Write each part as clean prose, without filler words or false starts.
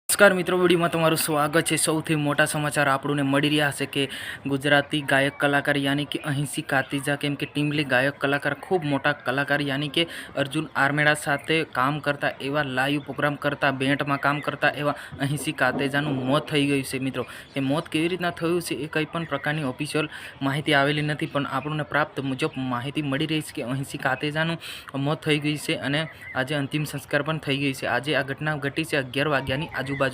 નમસ્કાર મિત્રો, વિડીયોમાં તમારું સ્વાગત છે। સૌથી મોટા સમાચાર આપણને મળી રહ્યા છે કે ગુજરાતી ગાયક કલાકાર યાની કે અહીંસી કાતીજા કેમ કે ટીમલી ગાયક કલાકાર ખૂબ મોટા કલાકાર યાની કે અર્જુન આર્મેડા સાથે કામ કરતા એવા લાઈવ પ્રોગ્રામ કરતા બેન્ડમાં કામ કરતા એવા અહીંસી કાતેજાનું મોત થઈ ગયું છે। મિત્રો એ મોત કેવી રીતના થયું છે એ કંઈ પણ પ્રકારની ઓફિશિયલ માહિતી આવેલી નથી, પણ આપણને પ્રાપ્ત મુજબ માહિતી મળી રહી છે કે અહીંસી કાતેજાનું મોત થઈ ગયું છે અને આજે અંતિમ સંસ્કાર પણ થઈ ગઈ છે। આજે આ ઘટના ઘટી છે 11 વાગ્યાની આજુબાજુ।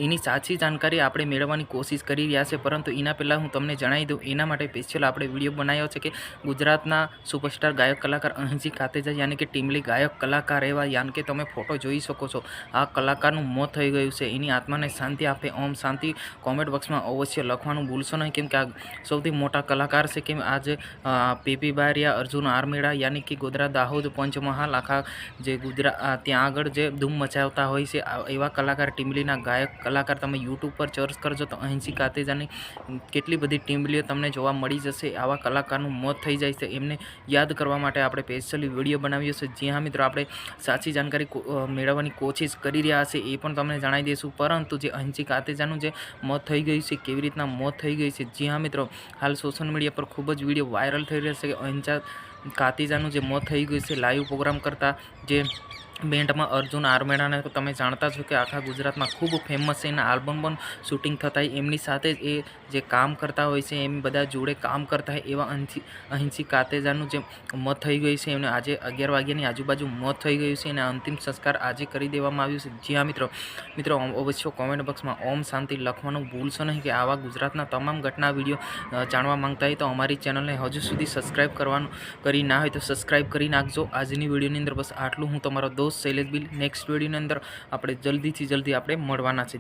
એની સાચી જાણકારી આપણે મેળવવાની કોશિશ કરી રહ્યા છે, પરંતુ એના પહેલાં હું તમને જણાવી દઉં એના માટે સ્પેશિયલ આપણે વિડીયો બનાવ્યો છે કે ગુજરાતના સુપરસ્ટાર ગાયક કલાકાર અહીંસી કાતેજા યાની કે ટીમલી ગાયક કલાકાર એવા યાની કે તમે ફોટો જોઈ શકો છો। આ કલાકારનું મોત થઈ ગયું છે, એની આત્માને શાંતિ આપે ઓમ શાંતિ કોમેન્ટ બોક્સમાં અવશ્ય લખવાનું ભૂલશો નહીં, કેમ કે આ સૌથી મોટા કલાકાર છે। કેમ આજે પીપી બારિયા, અર્જુન આર્મેડા યાની કે ગોધરા, દાહોદ, પંચમહાલ આખા જે ગુજરાત ત્યાં આગળ જે ધૂમ મચાવતા હોય છે એવા કલાકાર ટીમલીના ગાયક કલાકાર તમે યુટ્યુબ પર સર્ચ કરજો તો અહીંસી કાતેજાની કેટલી બધી ટીમલીઓ તમને જોવા મળી જશે। આવા કલાકારનું મોત થઈ જાય છે, એમને યાદ કરવા માટે આપણે સ્પેશિયલી વિડીયો બનાવ્યો છે। જી હા મિત્રો, આપણે સાચી જાણકારી મેળવવાની કોશિશ કરી રહ્યા છે એ પણ તમને જણાવી દઈશું, પરંતુ જે અહીંસી કાતેજાનું જે મોત થઈ ગયું છે કેવી રીતના મોત થઈ ગઈ છે, જી હા મિત્રો, હાલ સોશિયલ મીડિયા પર ખૂબ જ વિડીયો વાયરલ થઈ રહ્યા છે કે અહીંસી કાતેજાનું જે મોત થઈ ગયું છે લાઈવ પ્રોગ્રામ કરતા જે બેન્ડમાં અર્જુન આર્મેડાને તો તમે જાણતા છો કે આખા ગુજરાતમાં ખૂબ ફેમસ છે, એના આલ્બમ પણ શૂટિંગ થતા હોય એમની સાથે જ એ જે કામ કરતા હોય છે એમ બધા જોડે કામ કરતા હોય એવા અહીંસી કાતેજાનું જે મોત થઈ ગયું છે એમને આજે 11 વાગ્યાની આજુબાજુ મોત થઈ ગયું છે અને અંતિમ સંસ્કાર આજે કરી દેવામાં આવ્યું છે। જી હા મિત્રો અવશ્ય કોમેન્ટ બોક્સમાં ઓમ શાંતિ લખવાનું ભૂલશો નહીં કે આવા ગુજરાતના તમામ ઘટના વિડીયો જાણવા માંગતા હોય તો અમારી ચેનલને હજુ સુધી સબસ્ક્રાઈબ કરી ના હોય તો સબસ્ક્રાઈબ કરી નાખજો। આજની વિડીયોની અંદર બસ આટલું। હું તમારો દોસ્ત શૈલેષ બિલ। નેક્સ્ટ વિડીયોની અંદર આપણે જલ્દીથી જલ્દી આપણે મળવાના છે।